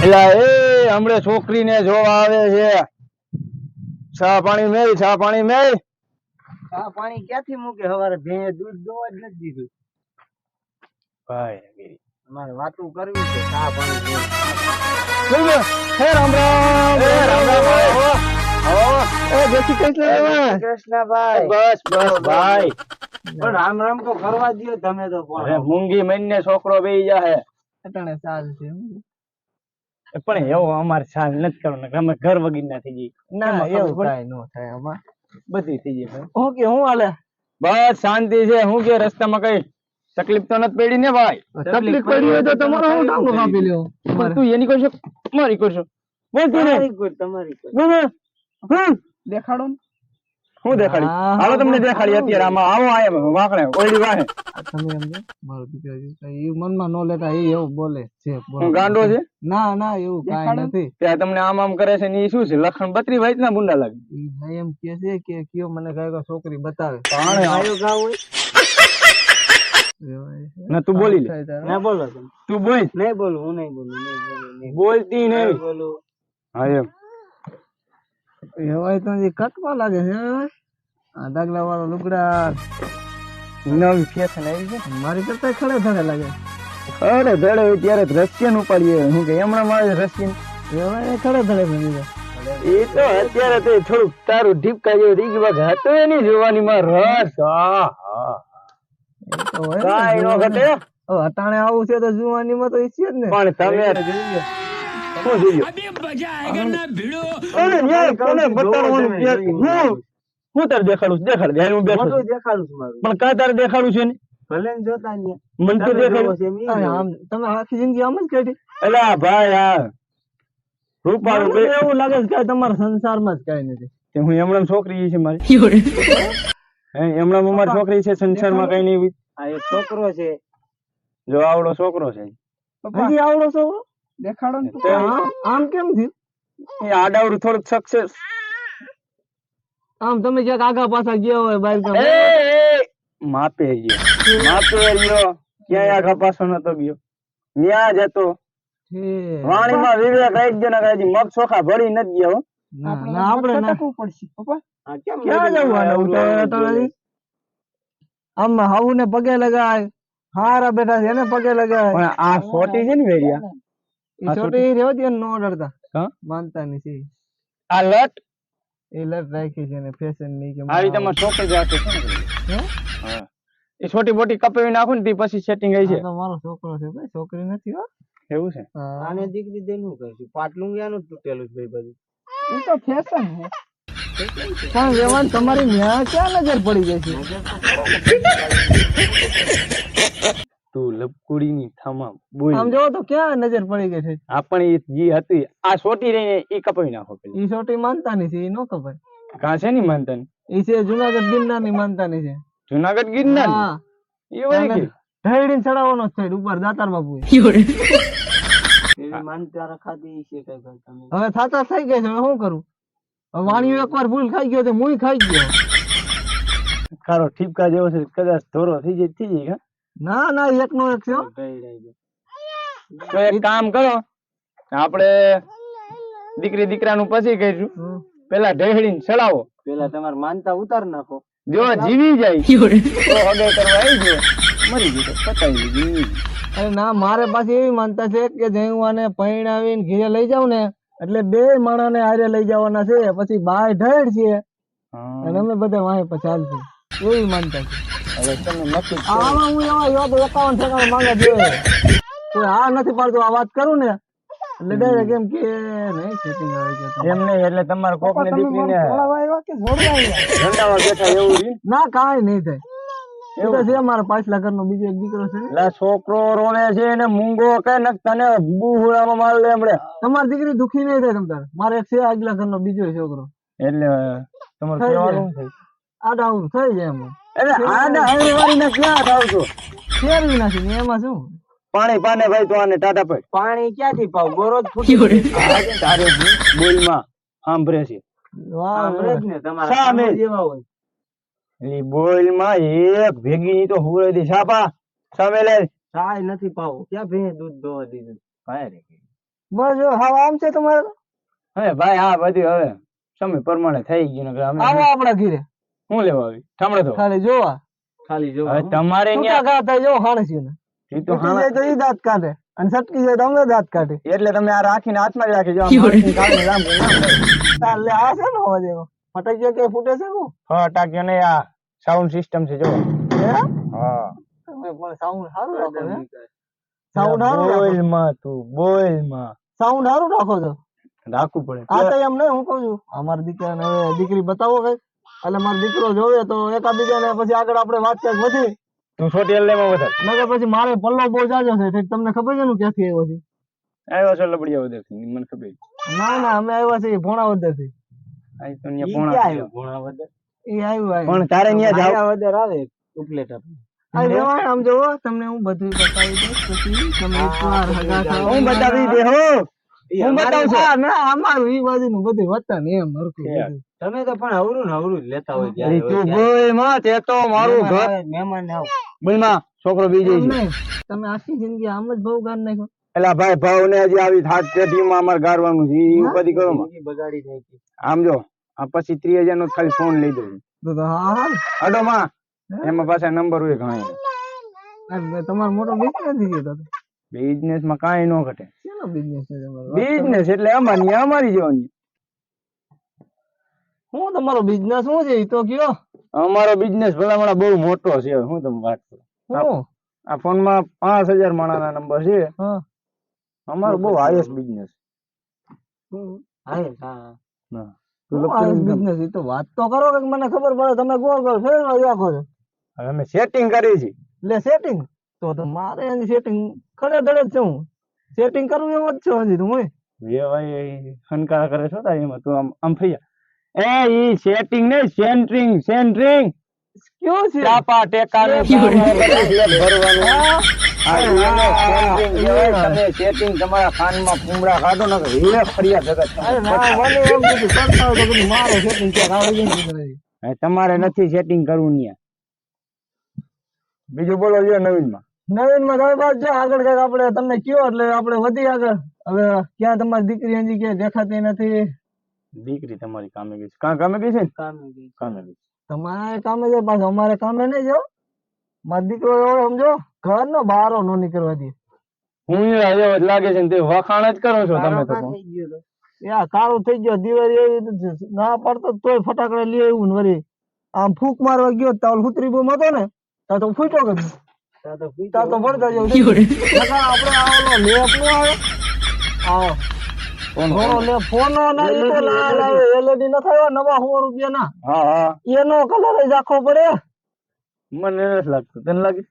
એલા એ હમણે છોકરીને જોવા આવે છે. ચા પાણી મેલ, ચા પાણી મેલ. ચા પાણી ક્યાંથી મૂકે? સવારે ભેંસ દૂધ દોવા જ નથી દીધું. ભાઈ અમારે વાતું કરવી છે. ચા પાણી મેલ. હે રામ રામ, હે રામ રામ. એ જય શ્રી કૃષ્ણ. કૃષ્ણભાઈ. બસ બસ ભાઈ. પણ રામ રામ તો કરવા દો તમે તો. અરે મૂંગી મહિને છોકરો બેહી જાહે. અટાણે ચાલ છે. પણ એવું અમારે સાલ નથી કરવાનું, અમે ઘર વગી ના થઈ જઈએ. ના એવું કાઈ ન થાય અમાર. બધી થઈ જાય. હું કે હું હાલે? બસ શાંતિ છે. હું કે રસ્તામાં કઈ તકલીફ તો નથી પડી ને ભાઈ? તકલીફ પડી હોય તો તમારો હું ટાંગો કાપી લ્યો. પણ તું એની કરશો મારી કરશો બોલ તું ને તમારી દેખાડો હું દેખાડી. હાલો તમને દેખાડી અત્યારે આમાં આવો આયા વાકડે ઓયડી વાહે. તમે સમજો મારો દીકરો એ મનમાં નો લેતા એ એવું બોલે છે. હું ગાંડો છે? ના ના એવું કાઈ નથી. ત્યાં તમને આમ આમ કરે છે ને એ શું છે? લખણ 32 વાઈસ ના બુંડા લાગે. એ એમ કે છે કે કયો મને કઈ છોકરી બતાવે. આયો ગાવ હોય ના તું બોલી લે. ના બોલો તું બોલ. નહીં બોલું હું નહીં બોલું. બોલતી નહીં બોલું. હા એમ એવાય તો જે કટવા લાગે છે. આ ડાગલા વાળો લુગડા નવી ફેશન આવી છે. મારી કરતા ખડે ધડે લાગે. અરે ધડે હોય ત્યારે રશિયન ઉપાડીએ. હું કે હમણાં મારે રશિયન એવાય ખડે ધડે બની જાય. એ તો અત્યારે તો થોડુંક તારું ઢીપકા જેવું થઈ ગયું. હતું એની જોવાની માં રસ. કાઈ નો ઘટે. અટાણે આવું છે તો જોવાની માં તો ઈ છે જ ને. પણ તમે શું જોયું? અરે ન્યા કોને બતાડવાનું કે હું તારે દેખાડું દેખાડ દે. હું બેઠો દેખાડું છું મારું. પણ કા તારે દેખાડું છે ને? ભલે ને જોતા ને મન તો દેખાડું. આમ તમે આખી જિંદગી આમ જ કાઢી. એલા ભાઈ આ રૂપાળું મને એવું લાગે છે કે તમારા સંસારમાં જ કઈ નથી. હું હમણાં છોકરી છે મારી. હમણાં અમારી છોકરી છે સંસારમાં કઈ નહીં. આ એક છોકરો છે. જો આવડો છોકરો છે. હજી આવડો છોકરો દેખાડો ને. આમ કેમ થયું? એ આડાવડું થોડુંક સક્સેસ. આમ તમે જ્યાં આગા પાછા ગયા હોય બાઈક માપે ગયો ક્યાંય આગા પાછો નતો ગયો. ન્યા જતો વાણીમાં વિવેક એક જણા કાજી મગ ચોખા ભરી નથી ગયા. આપણે પડશે પપ્પા. ક્યાં જવું? આમ હાવું ને પગે લગાય. હારા બેઠા છે એને પગે લગાય. પણ આ છોટી છે ને વેરિયા એ છોટી રેવા દે નો ડરતા. માનતા નથી. આ લટ એ લટ રાખી છે ને ફેશન ની કે આવી તમાર છોકરી જાતો છે ને. હા એ છોટી મોટી કપાવી નાખું ને પછી સેટિંગ આવી છે. મારો છોકરો છે ભાઈ છોકરી નથી હો. એવું છે? આને દીકરી દેનું કહીશું. પાટલું યાનું તૂટેલું છે ભાઈ બધું. એ તો ફેશન છે. પણ વેવાન તમારી ન્યા ક્યાં નજર પડી ગઈ છે? તું લપકુડી ની થામા બોલ. આમ જોવો તો ક્યાં નજર પડી ગઈ છે? આપણે જી હતી આ છોટી રહીને ઈ કપાવી નાખો પેલી. ઈ છોટી માનતા ની છે ઈ નો ખબર. કાં છે ની માનતા ની? ઈ છે જુનાગઢ ગિરનાર ની માનતા ની છે. જુનાગઢ ગિરનાર? હા એ વળી કે ઢળીને ચડાવવાનો છે ઉપર દાતાર બાપુ. માનતા રખાતી છે કઈ તમે. હવે થાતા થઈ ગઈ છે હવે શું કરું? વાણીઓ એકવાર ભૂલ ખાઈ ગયો તો મુઈ ખાઈ ગયો. ખારો ઠીપકા જેવો છે કદાચ ધોરો થઈ જાય. ના ના એક નો એક છે. તો એક કામ કરો આપણે દીકરી દીકરાનું પછી કરીશું. પેલા ઢેહડીને ચડાવો. પેલા તમારે માનતા ઉતાર નાખો. જો જીવી જાય તો હગે કરવા આવી ગયો મરી ગયો પતાવી દીધી. અરે ના મારે પાછી એવી માનતા છે કે જે હું આને પરણાવીને ઘરે લઈ જાઉં ને એટલે બે માણસ ને હારે લઈ જવાના છે. પછી બાય ઢેડ છે અને અમે બધા વાહે પછી હાલશું. એવી માનતા છે. હવે તમે નક્કી આમાં હું એવા 51 ઠેકાણ માંગે છે. કોઈ હા નથી પાડતું આ વાત કરું ને એટલે ડાયરેક્ટ એમ કે નહીં સેટિંગ આવે છે એમ નહીં. એટલે તમારે કોક ને દીકરીને રંડાવા બેઠા એવું ના કાંઈ નહીં થાય. એ તો છે મારા પાછલા ઘરનો બીજો એક દીકરો છે ને છોકરો રોવે છે ને મૂંગો કે ને તને બુહુડામાં માર લે હમણે. તમારી દીકરી દુખી નહીં થાય તમ તારે. મારે એક છે આગલા ઘરનો બીજો છોકરો. એટલે તમારે કહેવાનું થાય આડાઉડ થઈ જાય એમ. એટલે આડા હરવારી ને ક્યાં થાવ છો? ફેરવી નાખી ને એમાં શું? પાણી પાને ભાઈ તો આને ટાટા પડ. પાણી ક્યાંથી પાવ? ગોરો જ ફૂટી તારે બોલમાં સાંભળે છે. સાંભળે જ ને તમારા જેવા હોય. એ બોલમાં એક ભેગી ની તો હુરે દી છાપા સામે લે. ચાય નથી પાવો ક્યાં ભેં દૂધ દોવા દીધું. ભાઈ બસ જો હાવ આમ છે તમારે તો? હવે ભાઈ આ બધું હવે સમય પ્રમાણે થઈ ગયું ને અમે આવો આપણા ઘીરે શું લેવા આવી ઠામડે તો ખાલી જોવા હવે તમારે છૂટા ન્યા ઘા થાય જો હાણસી ને ઈ તો તૂટી જાય તો ઈ દાંત કાઢે અને સટકી જાય તો અમે દાંત કાઢે એટલે તમે આ રાખીને હાથમાં જ રાખી જો આમ હાથની કાળની લાંબી ના થાય. ચાલે આ છે ને અવાજ એવો ફટાઈ ગયો કે ફૂટે છે નું ફટાક્યો ને આ સાઉન્ડ સિસ્ટમ છે જો હા તમે પણ સાઉન્ડ સારું રાખો ને સાઉન્ડ સારું બોલ રાખો માં તું બોલ માં સાઉન્ડ સારું રાખો છો રાખવું પડે આ તો એમ નહીં હું કહું છું અમારી દીકરાને હવે દીકરી બતાવો કઈ એટલે મારો દીકરો જોવે તો એકાબીજાને પછી આગળ આપણે વાત ક્યાંક વધી તું છોટી એલ્લેમાં વધારે નકર પછી મારે પલ્લો બહુ જાજો છે ઠીક તમને ખબર છે ને ક્યાંથી આવ્યો છે આવ્યો છે લબડિયા વધારે મને ખબર છે. ના ના અમે આવ્યા છીએ ભોણાવદર થી આ તો ન્યા પોણા એ આવ્યું પણ તારે ન્યા જાવ વદર આવે ઉપલેટા આ જવાય આમ જોવો તમને હું બધું બતાવી દઈશ પછી તમે એકવાર હગા થાઓ હું બતાવી દે હો હું બતાવું છું ના અમારું ઈ બાજુનું બધું વતન એમ હરખું બધું. તમે તો પણ હવરું ને હવરું જ લેતા હોય જ્યારે અરે તું બોલ માં તે તો મારું ઘર મહેમાન આવ બોલ માં છોકરો બીજે એમ છે નહીં. તમે આખી જિંદગી આમ જ બહુ ગાન નાખ્યો એલા ભાઈ ભાવ ને હજી આવી થાત પેટીમાં અમારે ગારવાનું છે ઈ ઉપાધિ કરો માં બગાડી નાખી આમ જો આ પછી 30,000 નો ખાલી ફોન લઈ દઉં તો હા હા અડો માં એમાં પાછા નંબર હોય ઘણા ને. તમારો મોટો બિઝનેસ છે તો બિઝનેસ માં કાંઈ ન ઘટે શેનો બિઝનેસ છે તમારો બિઝનેસ એટલે અમારી જેવાની હું તમારો બિઝનેસ શું છે ઈ તો કયો અમારો બિઝનેસ ભલામણા બહુ મોટો છે હું તમે વાત કરો હું આ ફોન માં 5,000 માણાના નંબર છે હા અમારો બહુ હાઈએસ્ટ બિઝનેસ હા બિઝનેસ ઈ તો વાત તો કરો કે મને ખબર પડે તમે ગોળ ગોળ ફેરવા રાખો છો હવે અમે સેટિંગ કરી છે એટલે સેટિંગ તો મારે એની સેટિંગ ખડે ધડે જ છે હું સેટિંગ કરવું એમ જ છે હજી તું હોય એ ભાઈ હનકાર કરે છો તારી એમાં તું આમ થઈ જા એ ઈ સેટિંગ ને સેન્ટરિંગ કયો છે ચાપા ટેકાને ભરવાનું તમે સેટિંગ તમારા કાનમાં પૂમડા કાઢો ને હીરે ફરિયા જગત અરે ના મને એમ કીધું કરતા હોય તો કીધું મારો સેટિંગ ક્યાંક આવી જાય ને હવે તમારે નથી સેટિંગ કરવું ન્યા બીજું બોલો લ્યો નવીનમાં નવીન માં તમે બાદ જો આગળ કઈક આપણે તમને કયો એટલે આપણે વધી આગળ હવે ક્યાં તમારી દીકરી હજી ક્યાં દેખાતી નથી દીકરી તમારી કામે ગઈ છે કામે ગઈ છે ને કામે ગઈ તમારે કામે છે પાછું અમારે કામે નહીં જો મારો દીકરો એવો સમજો ઘર નો બહારો નો નીકળવા દે હું આવ્યો જ લાગે છે ને તે વખાણ જ કરો છો તમે તો યા કાળું થઈ ગયો દિવાળી એવી ના પડતો તોય ફટાકડા લઈ આવ્યું ને વળી આમ ફૂંક મારવા ગયો તાલ હુતરી બૂમ હતો ને તા તો ફૂટ્યો કે તા તો પડતા જેવું આપણે આવો લેપ નો આવે આવો ફોન ના ઈ તો લાવે LED ન થયો નવા 100 રૂપિયા ના હા એનો કલર જ આખો પડે મને નથી લાગતું તને લાગે